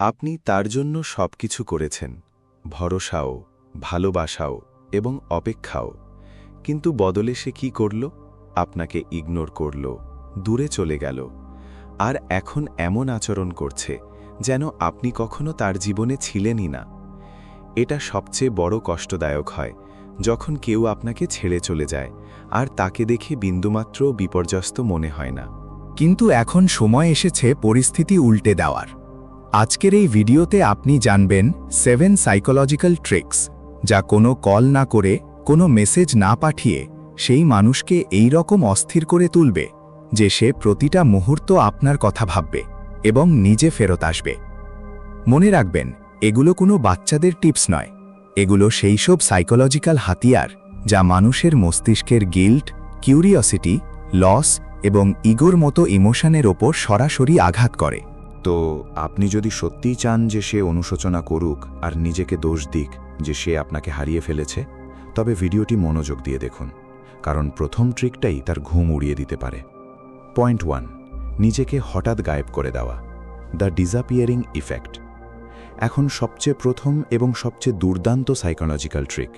আপনি তার জন্য সবকিছু করেছেন, ভরসাও, ভালোবাসাও এবং অপেক্ষাও। কিন্তু বদলে সে কি করল? আপনাকে ইগনোর করল, দূরে চলে গেল। আর এখন এমন আচরণ করছে যেন আপনি কখনো তার জীবনে ছিলেনই না। এটা সবচেয়ে বড় কষ্টদায়ক হয় যখন কেউ আপনাকে ছেড়ে চলে যায় আর তাকে দেখে বিন্দুমাত্র বিপর্যস্ত মনে হয় না। কিন্তু এখন সময় এসেছে পরিস্থিতি উল্টে দেওয়ার। আজকের এই ভিডিওতে আপনি জানবেন 7 সাইকোলজিক্যাল ট্রিক্স, যা কোনো কল না করে, কোনো মেসেজ না পাঠিয়ে সেই মানুষকে এই রকম অস্থির করে তুলবে যে সে প্রতিটা মুহূর্ত আপনার কথা ভাববে এবং নিজে ফেরত আসবে। মনে রাখবেন, এগুলো কোনো বাচ্চাদের টিপস নয়। এগুলো সেই সব সাইকোলজিক্যাল হাতিয়ার যা মানুষের মস্তিষ্কের গিল্ট, কিউরিওসিটি, লস এবং ইগোর মতো ইমোশনের ওপর সরাসরি আঘাত করে। তো আপনি যদি সত্যিই চান যে সে অনুশোচনা করুক আর নিজেকে দোষ দিক যে সে আপনাকে হারিয়ে ফেলেছে, তবে ভিডিওটি মনোযোগ দিয়ে দেখুন, কারণ প্রথম ট্রিকটাই তার ঘুম উড়িয়ে দিতে পারে। পয়েন্ট 1, নিজেকে হঠাৎ গায়েব করে দেওয়া, দ্য ডিসঅ্যাপিয়ারিং ইফেক্ট। এখন সবচেয়ে প্রথম এবং সবচেয়ে দুর্দান্ত সাইকোলজিক্যাল ট্রিক,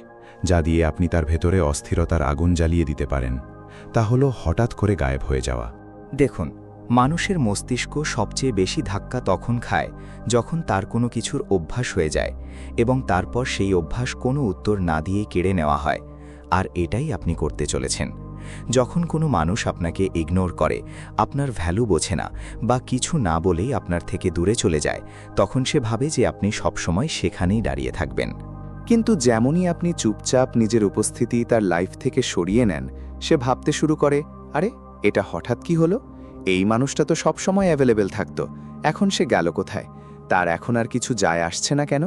যা দিয়ে আপনি তার ভেতরে অস্থিরতার আগুন জ্বালিয়ে দিতে পারেন, তা হলো হঠাৎ করে গায়েব হয়ে যাওয়া। দেখুন, মানুষের মস্তিষ্ক সবচেয়ে বেশি ধাক্কা তখন খায় যখন তার কোনো কিছুর অভ্যাস হয়ে যায় এবং তারপর সেই অভ্যাস কোনো উত্তর না দিয়ে কেড়ে নেওয়া হয়। আর এটাই আপনি করতে চলেছেন। যখন কোনো মানুষ আপনাকে ইগনোর করে, আপনার ভ্যালু বোঝে না বা কিছু না বলেই আপনার থেকে দূরে চলে যায়, তখন সে ভাবে যে আপনি সবসময় সেখানেই দাঁড়িয়ে থাকবেন। কিন্তু যেমনই আপনি চুপচাপ নিজের উপস্থিতি তার লাইফ থেকে সরিয়ে নেন, সে ভাবতে শুরু করে, আরে এটা হঠাৎ কি হলো? এই মানুষটা তো সবসময় অ্যাভেলেবেল থাকতো, এখন সে গেল কোথায়? তার এখন আর কিছু যায় আসছে না কেন?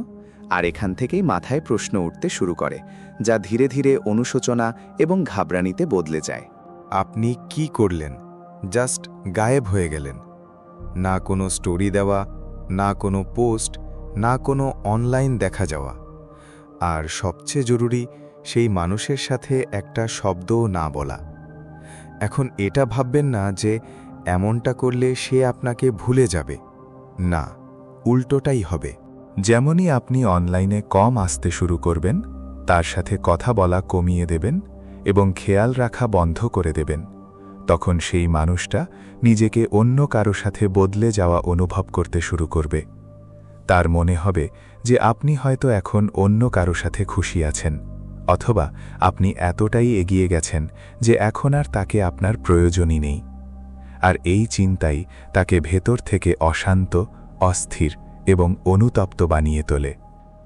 আর এখান থেকেই মাথায় প্রশ্ন উঠতে শুরু করে, যা ধীরে ধীরে অনুশোচনা এবং ঘাবড়ানিতে বদলে যায়। আপনি কি করলেন? জাস্ট গায়েব হয়ে গেলেন। না কোনো স্টোরি দেওয়া, না কোনো পোস্ট, না কোনো অনলাইন দেখা যাওয়া। আর সবচেয়ে জরুরি, সেই মানুষের সাথে একটা শব্দও না বলা। এখন এটা ভাববেন না যে এমনটা করলে সে আপনাকে ভুলে যাবে। না, উল্টোটাই হবে। যেমনই আপনি অনলাইনে কম আসতে শুরু করবেন, তার সাথে কথা বলা কমিয়ে দেবেন এবং খেয়াল রাখা বন্ধ করে দেবেন, তখন সেই মানুষটা নিজেকে অন্য কারো সাথে বদলে যাওয়া অনুভব করতে শুরু করবে। তার মনে হবে যে আপনি হয়তো এখন অন্য কারো সাথে খুশি আছেন, অথবা আপনি এতটাই এগিয়ে গেছেন যে এখন আর তাকে আপনার প্রয়োজনই নেই। আর এই চিন্তাই তাকে ভেতর থেকে অশান্ত, অস্থির এবং অনুতপ্ত বানিয়ে তোলে।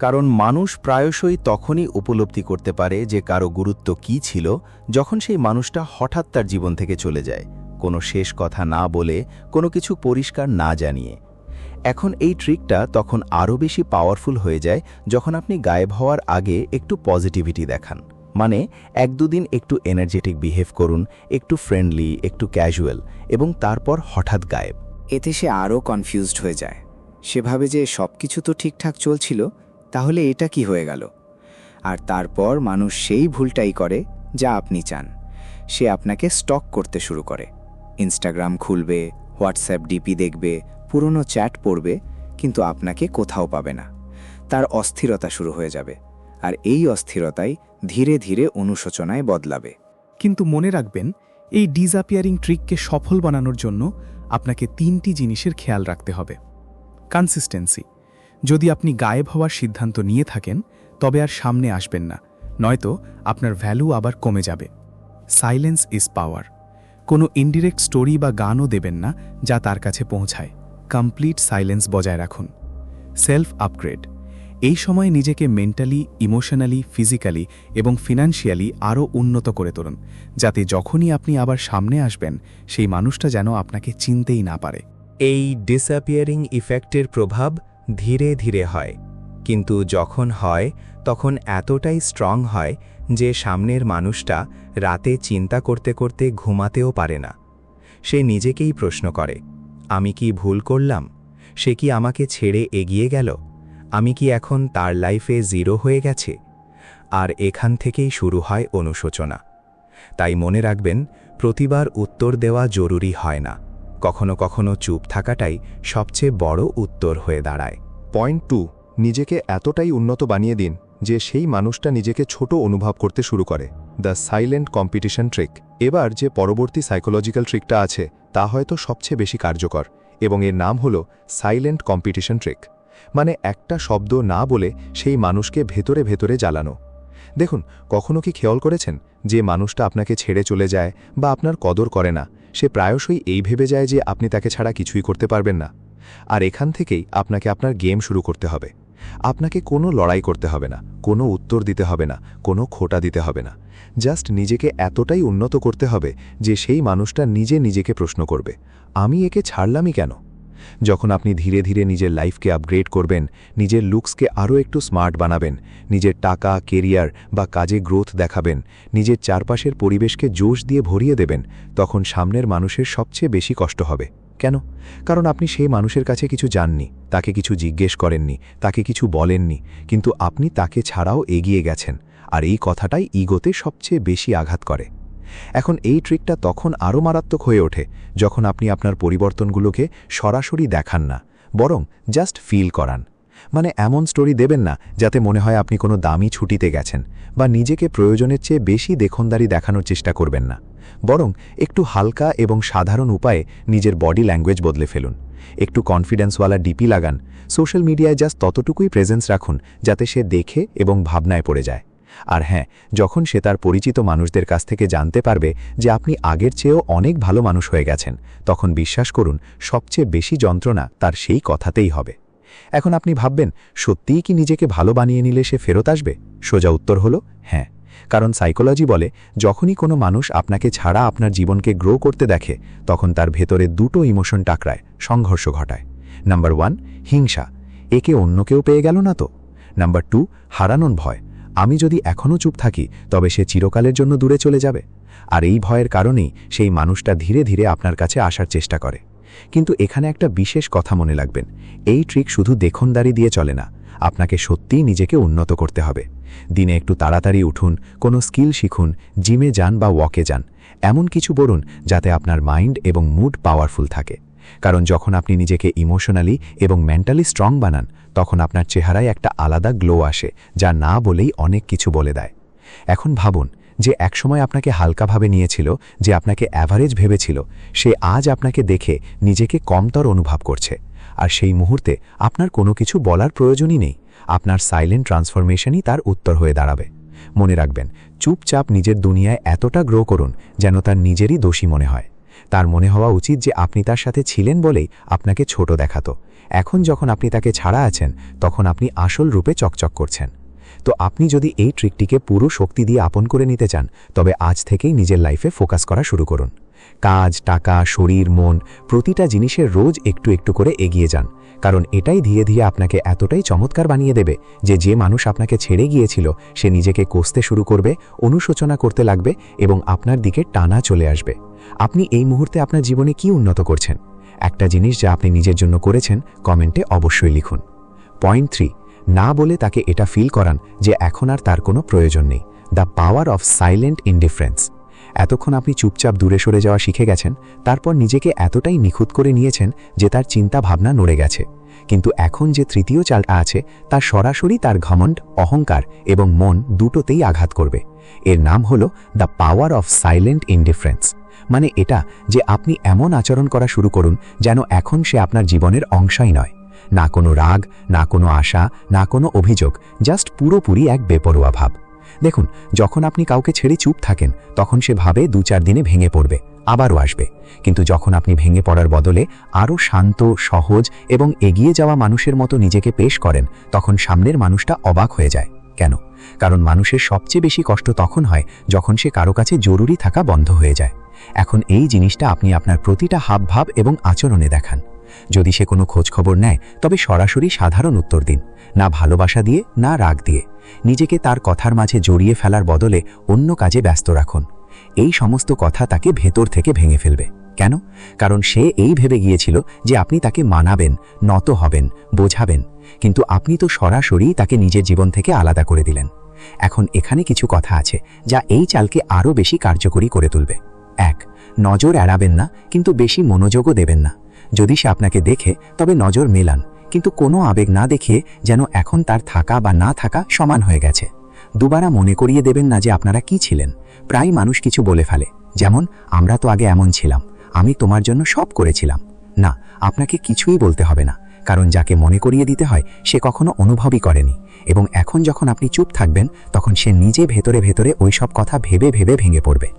কারণ মানুষ প্রায়শই তখনই উপলব্ধি করতে পারে যে কারো গুরুত্ব কী ছিল, যখন সেই মানুষটা হঠাৎ তার জীবন থেকে চলে যায়, কোনো শেষ কথা না বলে, কোনো কিছু পরিষ্কার না জানিয়ে। এখন এই ট্রিকটা তখন আরও বেশি পাওয়ারফুল হয়ে যায় যখন আপনি গায়েব হওয়ার আগে একটু পজিটিভিটি দেখান। মানে 1-2 দিন একটু এনার্জেটিক বিহেভ করুন, একটু ফ্রেন্ডলি, একটু ক্যাজুয়াল, এবং তারপর হঠাৎ গায়েব। এতে সে আরও কনফিউজড হয়ে যায়। সে ভাবে যে সব কিছু তো ঠিকঠাক চলছিল, তাহলে এটা কি হয়ে গেল? আর তারপর মানুষ সেই ভুলটাই করে যা আপনি চান। সে আপনাকে স্টক করতে শুরু করে। ইনস্টাগ্রাম খুলবে, হোয়াটসঅ্যাপ ডিপি দেখবে, পুরনো চ্যাট পড়বে, কিন্তু আপনাকে কোথাও পাবে না। তার অস্থিরতা শুরু হয়ে যাবে, আর এই অস্থিরতাই ধীরে ধীরে অনুশোচনায় বদলাবে। কিন্তু মনে রাখবেন, এই ডিসঅ্যাপিয়ারিং ট্রিককে সফল বানানোর জন্য আপনাকে 3টি জিনিসের খেয়াল রাখতে হবে। কনসিস্টেন্সি। যদি আপনি গায়েব হওয়ার সিদ্ধান্ত নিয়ে থাকেন, তবে আর সামনে আসবেন না, নয়তো আপনার ভ্যালু আবার কমে যাবে। Silence is power. কোনো ইনডিরেক্ট স্টোরি বা গানও দেবেন না যা তার কাছে পৌঁছায়। কমপ্লিট সাইলেন্স বজায় রাখুন। Self upgrade. এই সময় নিজেকে মেন্টালি, ইমোশনালি, ফিজিক্যালি এবং ফিনান্সিয়ালি আরও উন্নত করে তুলুন, যাতে যখনই আপনি আবার সামনে আসবেন, সেই মানুষটা যেন আপনাকে চিনতেই না পারে। এই ডিসঅ্যাপিয়ারিং ইফেক্টের প্রভাব ধীরে ধীরে হয়, কিন্তু যখন হয় তখন এতটাই স্ট্রং হয় যে সামনের মানুষটা রাতে চিন্তা করতে করতে ঘুমাতেও পারে না। সে নিজেকেই প্রশ্ন করে, আমি কি ভুল করলাম? সে কি আমাকে ছেড়ে এগিয়ে গেল? আমি কি এখন তার লাইফে জিরো হয়ে গেছে? আর এখান থেকেই শুরু হয় অনুশোচনা। তাই মনে রাখবেন, প্রতিবার উত্তর দেওয়া জরুরি হয় না। কখনো কখনো চুপ থাকাটাই সবচেয়ে বড় উত্তর হয়ে দাঁড়ায়। পয়েন্ট 2, নিজেকে এতটাই উন্নত বানিয়ে দিন যে সেই মানুষটা নিজেকে ছোট অনুভব করতে শুরু করে। The silent competition trick. এবার যে পরবর্তী সাইকোলজিক্যাল ট্রিকটা আছে তা হয়তো সবচেয়ে বেশি কার্যকর, এবং এর নাম হল সাইলেন্ট কম্পিটিশন ট্রিক। মানে একটা শব্দ না বলে সেই মানুষকে ভেতরে ভেতরে জ্বালানো। দেখুন, কখনো কি খেয়াল করেছেন যে মানুষটা আপনাকে ছেড়ে চলে যায় বা আপনার কদর করে না, সে প্রায়শই এই ভেবে যায় যে আপনি তাকে ছাড়া কিছুই করতে পারবেন না। আর এখান থেকেই আপনাকে আপনার গেম শুরু করতে হবে। আপনাকে কোনো লড়াই করতে হবে না, কোনো উত্তর দিতে হবে না, কোনো খোটা দিতে হবে না। জাস্ট নিজেকে এতটাই উন্নত করতে হবে যে সেই মানুষটা নিজে নিজেকে প্রশ্ন করবে, আমি একে ছাড়লামই কেন? যখন আপনি ধীরে ধীরে নিজের লাইফকে আপগ্রেড করবেন, নিজের লুকসকে আরও একটু স্মার্ট বানাবেন, নিজের টাকা, কেরিয়ার বা কাজে গ্রোথ দেখাবেন, নিজের চারপাশের পরিবেশকে জোশ দিয়ে ভরিয়ে দেবেন, তখন সামনের মানুষের সবচেয়ে বেশি কষ্ট হবে। কেন? কারণ আপনি সেই মানুষের কাছে কিছু জাননি, তাকে কিছু জিজ্ঞেস করেননি, তাকে কিছু বলেননি, কিন্তু আপনি তাকে ছাড়াও এগিয়ে গেছেন। আর এই কথাটাই ইগোতে সবচেয়ে বেশি আঘাত করে। এখন এই ট্রিকটা তখন আরও মারাত্মক হয়ে ওঠে যখন আপনি আপনার পরিবর্তনগুলোকে সরাসরি দেখান না, বরং জাস্ট ফিল করান। মানে এমন স্টোরি দেবেন না যাতে মনে হয় আপনি কোনো দামি ছুটিতে গেছেন, বা নিজেকে প্রয়োজনের চেয়ে বেশি দেখনদারি দেখানোর চেষ্টা করবেন না, বরং একটু হালকা এবং সাধারণ উপায়ে নিজের বডি ল্যাঙ্গুয়েজ বদলে ফেলুন। একটু কনফিডেন্সওয়ালা ডিপি লাগান, সোশ্যাল মিডিয়ায় জাস্ট ততটুকুই প্রেজেন্স রাখুন যাতে সে দেখে এবং ভাবনায় পড়ে যায়। আর হ্যাঁ, যখন সে তার পরিচিত মানুষদের কাছ থেকে জানতে পারবে যে আপনি আগের চেয়েও অনেক ভালো মানুষ হয়ে গেছেন, তখন বিশ্বাস করুন সবচেয়ে বেশি যন্ত্রণা তার সেই কথাতেই হবে। এখন আপনি ভাববেন, সত্যিই কি নিজেকে ভালো বানিয়ে নিলে সে ফেরত আসবে? সোজা উত্তর হলো হ্যাঁ। কারণ সাইকোলজি বলে, যখনই কোনো মানুষ আপনাকে ছাড়া আপনার জীবনকে গ্রো করতে দেখে, তখন তার ভেতরে দুটো ইমোশন টাকরায়, সংঘর্ষ ঘটায়। নাম্বার 1, হিংসা, একে অন্য কেউ পেয়ে গেল না তো। নাম্বার 2, হারানোর ভয়, আমি যদি এখনও চুপ থাকি তবে সে চিরকালের জন্য দূরে চলে যাবে। আর এই ভয়ের কারণেই সেই মানুষটা ধীরে ধীরে আপনার কাছে আসার চেষ্টা করে। কিন্তু এখানে একটা বিশেষ কথা মনে রাখবেন, এই ট্রিক শুধু দেখনদারি দিয়ে চলে না, আপনাকে সত্যিই নিজেকে উন্নত করতে হবে। দিনে একটু তাড়াতাড়ি উঠুন, কোনো স্কিল শিখুন, জিমে যান বা ওয়াকে যান, এমন কিছু বলুন যাতে আপনার মাইন্ড এবং মুড পাওয়ারফুল থাকে। কারণ যখন আপনি নিজেকে ইমোশনালি এবং মেন্টালি স্ট্রং বানান, তখন আপনার চেহারায় একটা আলাদা গ্লো আসে, যা না বলেই অনেক কিছু বলে দেয়। এখন ভাবুন, যে একসময় আপনাকে হালকাভাবে নিয়েছিল, যে আপনাকে অ্যাভারেজ ভেবেছিল, সে আজ আপনাকে দেখে নিজেকে কমতর অনুভব করছে। আর সেই মুহূর্তে আপনার কোনো কিছু বলার প্রয়োজনই নেই, আপনার সাইলেন্ট ট্রান্সফরমেশনই তার উত্তর হয়ে দাঁড়াবে। মনে রাখবেন, চুপচাপ নিজের দুনিয়ায় এতটা গ্রো করুন যেন তার নিজেরই দোষী মনে হয়। তার মনে হওয়া উচিত যে আপনি তার সাথে ছিলেন বলেই আপনাকে ছোট দেখাতো। এখন যখন আপনি তাকে ছাড়া আছেন, তখন আপনি আসল রূপে চকচক করছেন। তো আপনি যদি এই ট্রিকটিকে পুরো শক্তি দিয়ে আপন করে নিতে চান, তবে আজ থেকেই নিজের লাইফে ফোকাস করা শুরু করুন। কাজ, টাকা, শরীর, মন, প্রতিটা জিনিসের রোজ একটু একটু করে এগিয়ে যান। কারণ এটাই ধীরে ধীরে আপনাকে এতটাই চমৎকার বানিয়ে দেবে যে মানুষ আপনাকে ছেড়ে গিয়েছিল, সে নিজেকে কষতে শুরু করবে, অনুশোচনা করতে লাগবে এবং আপনার দিকে টানা চলে আসবে। আপনি এই মুহূর্তে আপনার জীবনে কি উন্নত করছেন? একটা জিনিস যা আপনি নিজের জন্য করেছেন, কমেন্টে অবশ্যই লিখুন। পয়েন্ট 3, না বলে তাকে এটা ফিল করান যে এখন আর তার কোনো প্রয়োজন নেই। The power of silent indifference. এতক্ষণ আপনি চুপচাপ দূরে সরে যাওয়া শিখে গেছেন, তারপর নিজেকে এতটাই নিখুঁত করে নিয়েছেন যে তার চিন্তা ভাবনা নড়ে গেছে। কিন্তু এখন যে তৃতীয় চালটা আছে, তা সরাসরি তার ঘমণ্ড, অহংকার এবং মন দুটোতেই আঘাত করবে। এর নাম হলো the power of silent indifference. মানে এটা যে আপনি এমন আচরণ করা শুরু করুন যেন এখন সে আপনার জীবনের অংশই নয়। না কোনো রাগ, না কোনো আশা, না কোনো অভিযোগ, জাস্ট পুরোপুরি এক বেপরোয়া ভাব। দেখুন, যখন আপনি কাউকে ছেড়ে চুপ থাকেন, তখন সে ভাবে 2-4 দিনে ভেঙে পড়বে, আবারও আসবে। কিন্তু যখন আপনি ভেঙে পড়ার বদলে আরও শান্ত, সহজ এবং এগিয়ে যাওয়া মানুষের মতো নিজেকে পেশ করেন, তখন সামনের মানুষটা অবাক হয়ে যায়। কেন? কারণ মানুষের সবচেয়ে বেশি কষ্ট তখন হয় যখন সে কারো কাছে জরুরি থাকা বন্ধ হয়ে যায়। এখন এই জিনিসটা আপনি আপনার প্রতিটা হাবভাব এবং আচরণে দেখান। যদি সে কোনো খোঁজখবর নেয়, তবে সরাসরি সাধারণ উত্তর দিন, না ভালোবাসা দিয়ে, না রাগ দিয়ে। নিজেকে তার কথার মাঝে জড়িয়ে ফেলার বদলে অন্য কাজে ব্যস্ত রাখুন। এই সমস্ত কথা তাকে ভেতর থেকে ভেঙে ফেলবে। কেন? কারণ সে এই ভেবে গিয়েছিল যে আপনি তাকে মানাবেন, নত হবেন, বোঝাবেন, কিন্তু আপনি তো সরাসরি তাকে নিজের জীবন থেকে আলাদা করে দিলেন। এখন এখানে কিছু কথা আছে যা এই চালকে আরও বেশি কার্যকরী করে তুলবে। 1, নজর এড়াবেন না, কিন্তু বেশি মনোযোগও দেবেন না। যদি সে আপনাকে দেখে, তবে নজর মেলান, কিন্তু কোনো আবেগ না দেখিয়ে যেন এখন তার থাকা বা না থাকা সমান হয়ে গেছে। দুবারা মনে করিয়ে দেবেন না যে আপনারা কি ছিলেন। প্রায় মানুষ কিছু বলে ফেলে, যেমন আমরা তো আগে এমন ছিলাম, আমি তোমার জন্য সব করেছিলাম। না, আপনাকে কিছুই বলতে হবে না, কারণ যাকে মনে করিয়ে দিতে হয় সে কখনো অনুভবই করেনি, এবং এখন যখন আপনি চুপ থাকবেন তখন সে নিজে ভেতরে ভেতরে ওই সব কথা ভেবে ভেবে ভেঙে পড়বে।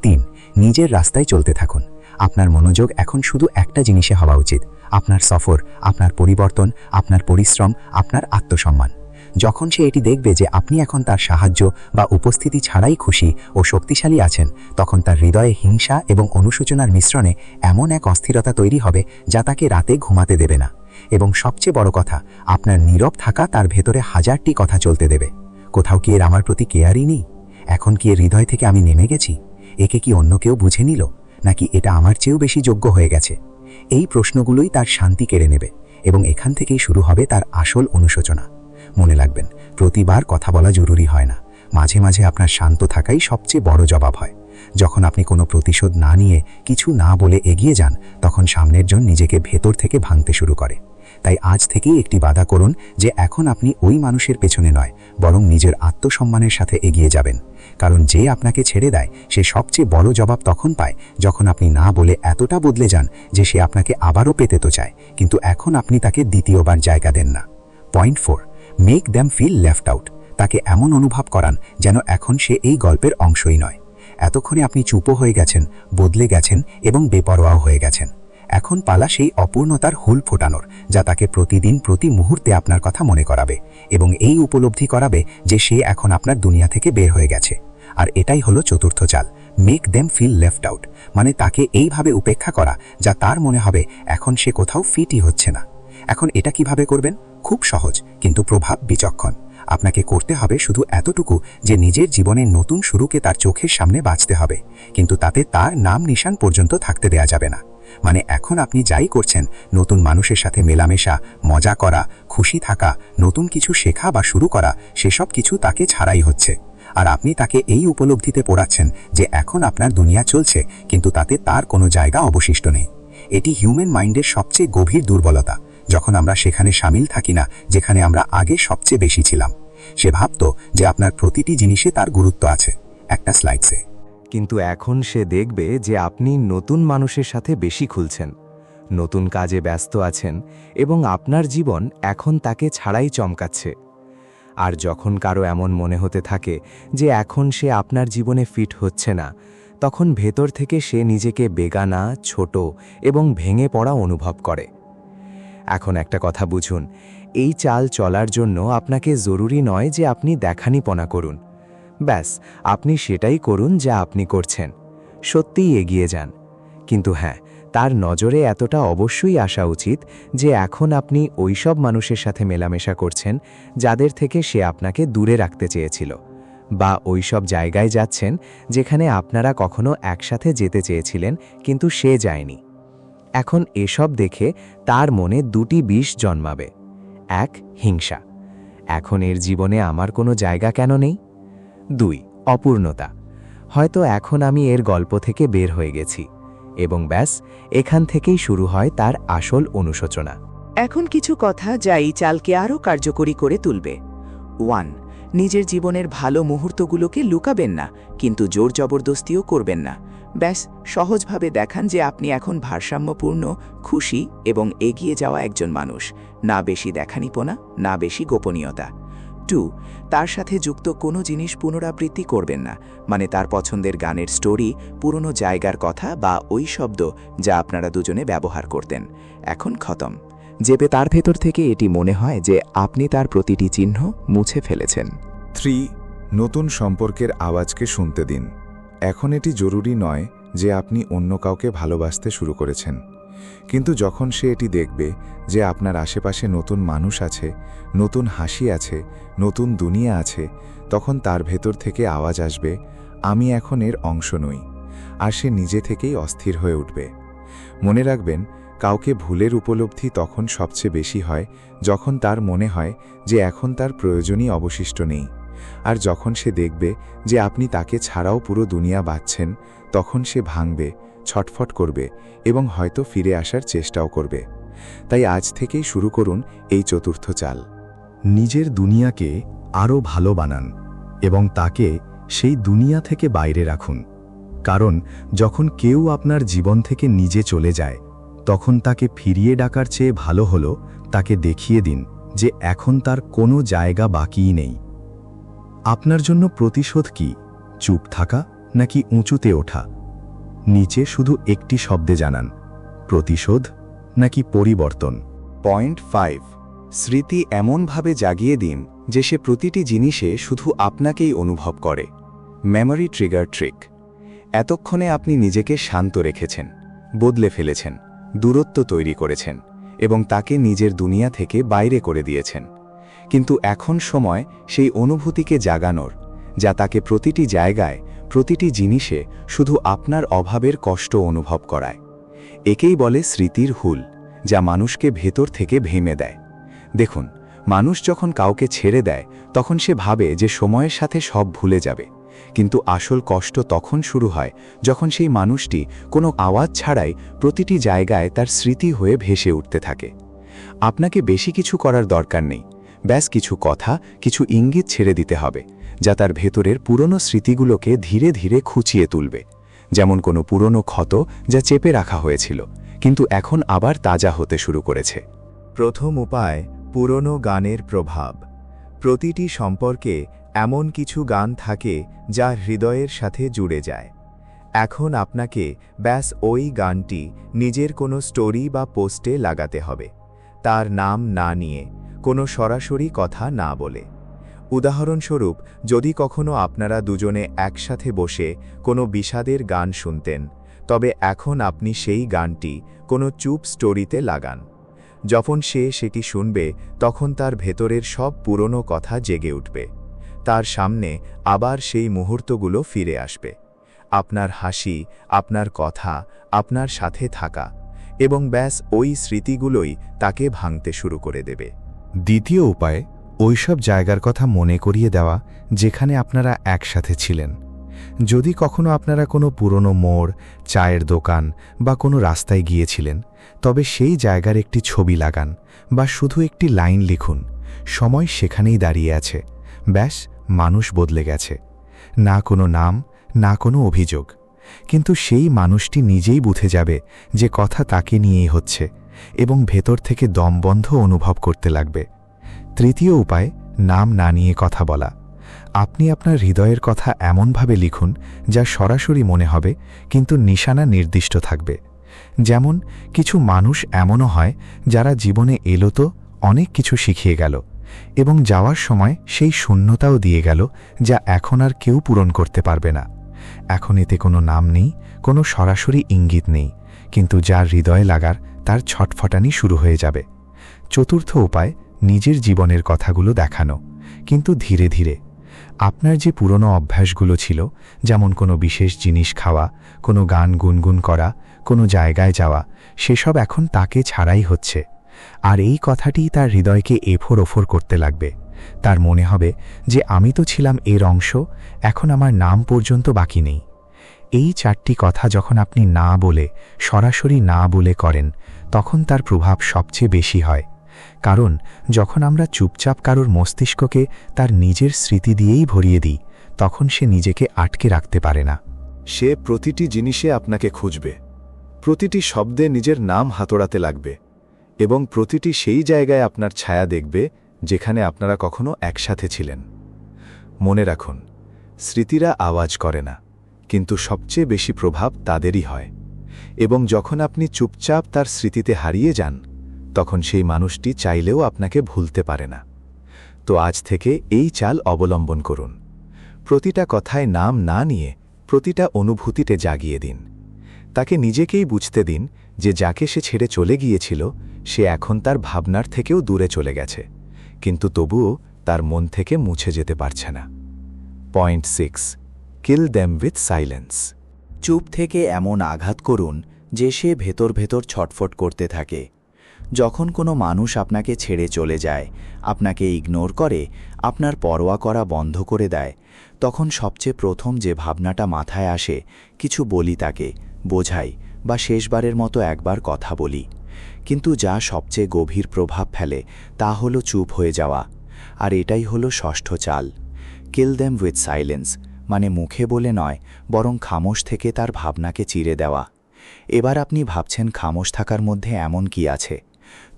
3. নিজের রাস্তায় চলতে থাকুন। আপনার মনোযোগ এখন শুধু একটা জিনিসে হওয়া উচিত, আপনার সফর, আপনার পরিবর্তন, আপনার পরিশ্রম, আপনার আত্মসম্মান। যখন সে এটি দেখবে যে আপনি এখন তার সাহায্য বা উপস্থিতি ছাড়াই খুশি ও শক্তিশালী আছেন, তখন তার হৃদয়ে হিংসা এবং অনুশোচনার মিশ্রণে এমন এক অস্থিরতা তৈরি হবে যা তাকে রাতে ঘুমাতে দেবে না। এবং সবচেয়ে বড় কথা, আপনার নীরব থাকা তার ভেতরে হাজারটি কথা চলতে দেবে। কোথাও কি এর আমার প্রতি কেয়ারই নেই? এখন কি এর হৃদয় থেকে আমি নেমে গেছি? একে কি অন্য কেউ বুঝে নিল, নাকি এটা আমার চেয়েও বেশি যোগ্য হয়ে গেছে? এই প্রশ্নগুলোই তার শান্তি কেড়ে নেবে, এবং এখান থেকেই শুরু হবে তার আসল অনুশোচনা। মনে রাখবেন, প্রতিবার কথা বলা জরুরি হয় না, মাঝে মাঝে আপনার শান্ত থাকাই সবচেয়ে বড় জবাব হয়। যখন আপনি কোনো প্রতিশোধ না নিয়ে, কিছু না বলে এগিয়ে যান, তখন সামনের জন নিজেকে ভেতর থেকে ভাঙতে শুরু করে। তাই আজ থেকেই একটি বাধা করুন যে এখন আপনি ওই মানুষের পেছনে নয়, বরং নিজের আত্মসম্মানের সাথে এগিয়ে যাবেন। কারণ যে আপনাকে ছেড়ে দেয় সে সবচেয়ে বড় জবাব তখন পায় যখন আপনি না বলে এতটা বদলে যান যে সে আপনাকে আবারও পেতে তো চায়, কিন্তু এখন আপনি তাকে দ্বিতীয়বার জায়গা দেন না। Point 4. Make them feel left out. তাকে এমন অনুভব করান যেন এখন সে এই গল্পের অংশই নয়। এতক্ষণে আপনি চুপও হয়ে গেছেন, বদলে গেছেন এবং বেপরোয়াও হয়ে গেছেন। এখন পালা সেই অপূর্ণতার হুল ফোটানোর, যা তাকে প্রতিদিন প্রতি মুহূর্তে আপনার কথা মনে করাবে এবং এই উপলব্ধি করাবে যে সে এখন আপনার দুনিয়া থেকে বের হয়ে গেছে। আর এটাই হলো চতুর্থ চাল, make them feel left out, মানে তাকে এইভাবে উপেক্ষা করা যা তার মনে হবে এখন সে কোথাও ফিটই হচ্ছে না। এখন এটা কিভাবে করবেন? খুব সহজ, কিন্তু প্রভাব বিচক্ষণ। আপনাকে করতে হবে শুধু এতটুকু যে নিজের জীবনের নতুন শুরুকে তার চোখের সামনে বাঁচতে হবে, কিন্তু তাতে তার নাম নিশান পর্যন্ত থাকতে দেয়া যাবে না। মানে এখন আপনি যাই করছেন, নতুন মানুষের সাথে মেলামেশা, মজা করা, খুশি থাকা, নতুন কিছু শেখা বা শুরু করা, সেসব কিছু তাকে ছাড়াই হচ্ছে। আর আপনি তাকে এই উপলব্ধিতে পড়াচ্ছেন যে এখন আপনার দুনিয়া চলছে, কিন্তু তাতে তার কোনো জায়গা অবশিষ্ট নেই। এটি হিউম্যান মাইন্ডের সবচেয়ে গভীর দুর্বলতা, যখন আমরা সেখানে সামিল থাকি না যেখানে আমরা আগে সবচেয়ে বেশি ছিলাম। সে ভাবত যে আপনার প্রতিটি জিনিসে তার গুরুত্ব আছে, একটা স্লাইডসে। কিন্তু এখন সে দেখবে যে আপনি নতুন মানুষের সাথে বেশি খুলছেন, নতুন কাজে ব্যস্ত আছেন, এবং আপনার জীবন এখন তাকে ছাড়াই চমকাচ্ছে। আর যখন কারো এমন মনে হতে থাকে যে এখন সে আপনার জীবনে ফিট হচ্ছে না, তখন ভেতর থেকে সে নিজেকে বেগানা, ছোট এবং ভেঙে পড়া অনুভব করে। এখন একটা কথা বুঝুন, এই চাল চলার জন্য আপনাকে জরুরি নয় যে আপনি দেখানিপনা করুন। ব্যাস, আপনি সেটাই করুন যা আপনি করছেন, সত্যিই এগিয়ে যান। কিন্তু হ্যাঁ, তার নজরে এতটা অবশ্যই আসা উচিত যে এখন আপনি ওইসব মানুষের সাথে মেলামেশা করছেন যাদের থেকে সে আপনাকে দূরে রাখতে চেয়েছিল, বা ওইসব জায়গায় যাচ্ছেন যেখানে আপনারা কখনো একসাথে যেতে চেয়েছিলেন কিন্তু সে যায়নি। এখন এসব দেখে তার মনে দুটি বিষ জন্মাবে। 1. হিংসা, এখন এর জীবনে আমার কোনো জায়গা কেন নেই? 2. অপূর্ণতা, হয়তো এখন আমি এর গল্প থেকে বের হয়ে গেছি। এবং ব্যাস, এখান থেকেই শুরু হয় তার আসল অনুশোচনা। এখন কিছু কথা যা এই চালকে আরও কার্যকরী করে তুলবে। 1. নিজের জীবনের ভালো মুহূর্তগুলোকে লুকাবেন না, কিন্তু জোর জবরদস্তিও করবেন না। ব্যাস, সহজভাবে দেখান যে আপনি এখন ভারসাম্যপূর্ণ, খুশি এবং এগিয়ে যাওয়া একজন মানুষ। না বেশি দেখানিপনা, না বেশি গোপনীয়তা। 2. তার সাথে যুক্ত কোনো জিনিস পুনরাবৃত্তি করবেন না, মানে তার পছন্দের গানের স্টোরি, পুরনো জায়গার কথা বা ওই শব্দ যা আপনারা দুজনে ব্যবহার করতেন, এখন খতম। যেবে তার ভেতর থেকে এটি মনে হয় যে আপনি তার প্রতিটি চিহ্ন মুছে ফেলেছেন। 3. নতুন সম্পর্কের আওয়াজকে শুনতে দিন। এখন এটি জরুরি নয় যে আপনি অন্য কাউকে ভালোবাসতে শুরু করেছেন, কিন্তু যখন সে এটি দেখবে যে আপনার আশেপাশে নতুন মানুষ আছে, নতুন হাসি আছে, নতুন দুনিয়া আছে, তখন তার ভেতর থেকে আওয়াজ আসবে, আমি এখন এর অংশ নই। আর সে নিজে থেকেই অস্থির হয়ে উঠবে। মনে রাখবেন, কাউকে ভুলের উপলব্ধি তখন সবচেয়ে বেশি হয় যখন তার মনে হয় যে এখন তার প্রয়োজনই অবশিষ্ট নেই। আর যখন সে দেখবে যে আপনি তাকে ছাড়াও পুরো দুনিয়া বাঁচছেন, তখন সে ভাঙবে, ছটফট করবে এবং হয়তো ফিরে আসার চেষ্টাও করবে। তাই আজ থেকেই শুরু করুন এই চতুর্থ চাল। নিজের দুনিয়াকে আরও ভালো বানান এবং তাকে সেই দুনিয়া থেকে বাইরে রাখুন। কারণ যখন কেউ আপনার জীবন থেকে নিজে চলে যায়, তখন তাকে ফিরিয়ে ডাকার চেয়ে ভালো হলো তাকে দেখিয়ে দিন যে এখন তার কোনো জায়গা বাকিই নেই। আপনার জন্য প্রতিশোধ কি? চুপ থাকা নাকি উঁচুতে ওঠা? নিচে শুধু একটি শব্দে জানান, প্রতিশোধ নাকি পরিবর্তন। পয়েন্ট 5, স্মৃতি এমনভাবে জাগিয়ে দিন যে সে প্রতিটি জিনিসে শুধু আপনাকেই অনুভব করে। Memory trigger trick. এতক্ষণে আপনি নিজেকে শান্ত রেখেছেন, বদলে ফেলেছেন, দূরত্ব তৈরি করেছেন এবং তাকে নিজের দুনিয়া থেকে বাইরে করে দিয়েছেন। কিন্তু এখন সময় সেই অনুভূতিকে জাগানোর, যা তাকে প্রতিটি জায়গায়, প্রতিটি জিনিসে শুধু আপনার অভাবের কষ্ট অনুভব করায়। একেই বলে স্মৃতির হুল, যা মানুষকে ভেতর থেকে ভেঙে দেয়। দেখুন, মানুষ যখন কাউকে ছেড়ে দেয় তখন সে ভাবে যে সময়ের সাথে সব ভুলে যাবে, কিন্তু আসল কষ্ট তখন শুরু হয় যখন সেই মানুষটি কোনো আওয়াজ ছাড়াই প্রতিটি জায়গায় তার স্মৃতি হয়ে ভেসে উঠতে থাকে। আপনাকে বেশি কিছু করার দরকার নেই, ব্যাস কিছু কথা, কিছু ইঙ্গিত ছেড়ে দিতে হবে, যা তার ভেতরের পুরনো স্মৃতিগুলোকে ধীরে ধীরে খুঁচিয়ে তুলবে। যেমন কোনো পুরনো ক্ষত যা চেপে রাখা হয়েছিল, কিন্তু এখন আবার তাজা হতে শুরু করেছে। প্রথম উপায়, পুরনো গানের প্রভাব। প্রতিটি সম্পর্কে এমন কিছু গান থাকে যা হৃদয়ের সাথে জুড়ে যায়। এখন আপনাকে ব্যাস ওই গানটি নিজের কোনো স্টোরি বা পোস্টে লাগাতে হবে, তার নাম না নিয়ে, কোনো সরাসরি কথা না বলে। উদাহরণস্বরূপ, যদি কখনো আপনারা দুজনে একসাথে বসে কোনো বিষাদের গান শুনতেন, তবে এখন আপনি সেই গানটি কোনো চুপ স্টোরিতে লাগান। যখন সে সেটি শুনবে তখন তার ভেতরের সব পুরনো কথা জেগে উঠবে। তার সামনে আবার সেই মুহূর্তগুলো ফিরে আসবে, আপনার হাসি, আপনার কথা, আপনার সাথে থাকা, এবং ব্যাস ওই স্মৃতিগুলোই তাকে ভাঙতে শুরু করে দেবে। দ্বিতীয় উপায়, ওইসব জায়গার কথা মনে করিয়ে দেওয়া যেখানে আপনারা একসাথে ছিলেন। যদি কখনো আপনারা কোনো পুরনো মোড়, চায়ের দোকান বা কোনো রাস্তায় গিয়েছিলেন, তবে সেই জায়গার একটি ছবি লাগান বা শুধু একটি লাইন লিখুন, সময় সেখানেই দাঁড়িয়ে আছে, ব্যাস মানুষ বদলে গেছে। না কোনো নাম, না কোনো অভিযোগ, কিন্তু সেই মানুষটি নিজেই বুঝে যাবে যে কথা তাকে নিয়েই হচ্ছে এবং ভেতর থেকে দমবন্ধ অনুভব করতে লাগবে। তৃতীয় উপায়, নাম না নিয়ে কথা বলা। আপনি আপনার হৃদয়ের কথা এমনভাবে লিখুন যা সরাসরি মনে হবে কিন্তু নিশানা নির্দিষ্ট থাকবে। যেমন, কিছু মানুষ এমনও হয় যারা জীবনে এলো তো অনেক কিছু শিখিয়ে গেল এবং যাওয়ার সময় সেই শূন্যতাও দিয়ে গেল যা এখন আর কেউ পূরণ করতে পারবে না। এখন এতে কোনো নাম নেই, কোনো সরাসরি ইঙ্গিত নেই, কিন্তু যার হৃদয়ে লাগার তার ছটফটানি শুরু হয়ে যাবে। চতুর্থ উপায়, নিজের জীবনের কথাগুলো দেখানো, কিন্তু ধীরে ধীরে। আপনার যে পুরনো অভ্যাসগুলো ছিল, যেমন কোনো বিশেষ জিনিস খাওয়া, কোনো গান গুনগুন করা, কোনো জায়গায় যাওয়া, সেসব এখন তাকে ছাড়াই হচ্ছে। আর এই কথাটিই তার হৃদয়কে এফোর ওফোর করতে লাগবে। তার মনে হবে যে আমি তো ছিলাম এর অংশ, এখন আমার নাম পর্যন্ত বাকি নেই। এই 4টি কথা যখন আপনি না বলে, সরাসরি না বলে করেন, তখন তার প্রভাব সবচেয়ে বেশি হয়। কারণ যখন আমরা চুপচাপ কারোর মস্তিষ্ককে তার নিজের স্মৃতি দিয়েই ভরিয়ে দিই, তখন সে নিজেকে আটকে রাখতে পারে না। সে প্রতিটি জিনিসে আপনাকে খুঁজবে, প্রতিটি শব্দে নিজের নাম হাতড়াতে লাগবে এবং প্রতিটি সেই জায়গায় আপনার ছায়া দেখবে যেখানে আপনারা কখনো একসাথে ছিলেন। মনে রাখুন, স্মৃতিরা আওয়াজ করে না, কিন্তু সবচেয়ে বেশি প্রভাব তাদেরই হয়। এবং যখন আপনি চুপচাপ তার স্মৃতিতে হারিয়ে যান, তখন সেই মানুষটি চাইলেও আপনাকে ভুলতে পারে না। তো আজ থেকে এই চাল অবলম্বন করুন। প্রতিটা কথায় নাম না নিয়ে প্রতিটা অনুভূতিতে জাগিয়ে দিন। তাকে নিজেকেই বুঝতে দিন যে যাকে সে ছেড়ে চলে গিয়েছিল সে এখন তার ভাবনার থেকেও দূরে চলে গেছে, কিন্তু তবুও তার মন থেকে মুছে যেতে পারছে না। Point 6, kill them with silence. চুপ থেকে এমন আঘাত করুন যে সে ভেতর ভেতর ছটফট করতে থাকে। যখন কোনো মানুষ আপনাকে ছেড়ে চলে যায়, আপনাকে ইগনোর করে, আপনার পরোয়া করা বন্ধ করে দেয়, তখন সবচেয়ে প্রথম যে ভাবনাটা মাথায় আসে, কিছু বলি তাকে, বোঝাই বা শেষবারের মতো একবার কথা বলি। কিন্তু যা সবচেয়ে গভীর প্রভাব ফেলে তা হলো চুপ হয়ে যাওয়া। আর এটাই হলো ষষ্ঠ চাল, কিল দেম উইথ সাইলেন্স, মানে মুখে বলে নয় বরং খামোশ থেকে তার ভাবনাকে চিরে দেওয়া। এবার আপনি ভাবছেন খামোশ থাকার মধ্যে এমন কি আছে?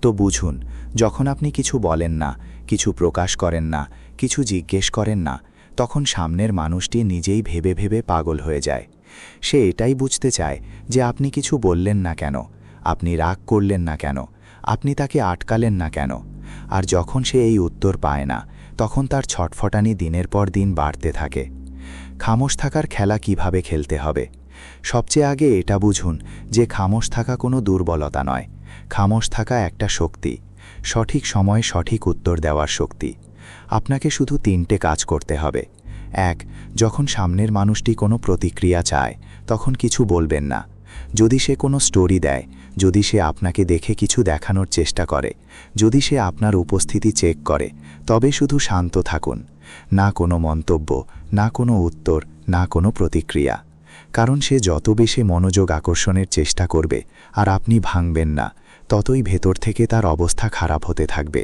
তো বুঝুন, যখন আপনি কিছু বলেন না, কিছু প্রকাশ করেন না, কিছু জিজ্ঞেস করেন না, তখন সামনের মানুষটি নিজেই ভেবে ভেবে পাগল হয়ে যায়। সে এটাই বুঝতে চায় যে আপনি কিছু বললেন না কেন, আপনি রাগ করলেন না কেন, আপনি তাকে আটকালেন না কেন। আর যখন সে এই উত্তর পায় না, তখন তার ছটফটানি দিনের পর দিন বাড়তে থাকে। খামোশ থাকার খেলা কিভাবে খেলতে হবে? সবচেয়ে আগে এটা বুঝুন যে খামোশ থাকা কোনো দুর্বলতা নয়, খামোশ থাকা একটা শক্তি, সঠিক সময়ে সঠিক উত্তর দেওয়ার শক্তি। আপনাকে শুধু 3টে কাজ করতে হবে। 1. যখন সামনের মানুষটি কোনো প্রতিক্রিয়া চায়, তখন কিছু বলবেন না। যদি সে কোনো স্টোরি দেয়, যদি সে আপনাকে দেখে কিছু দেখানোর চেষ্টা করে, যদি সে আপনার উপস্থিতি চেক করে, তবে শুধু শান্ত থাকুন। না কোনো মন্তব্য, না কোনো উত্তর, না কোনো প্রতিক্রিয়া। কারণ সে যত বেশি মনোযোগ আকর্ষণের চেষ্টা করবে আর আপনি ভাঙবেন না, ততই ভেতর থেকে তার অবস্থা খারাপ হতে থাকবে।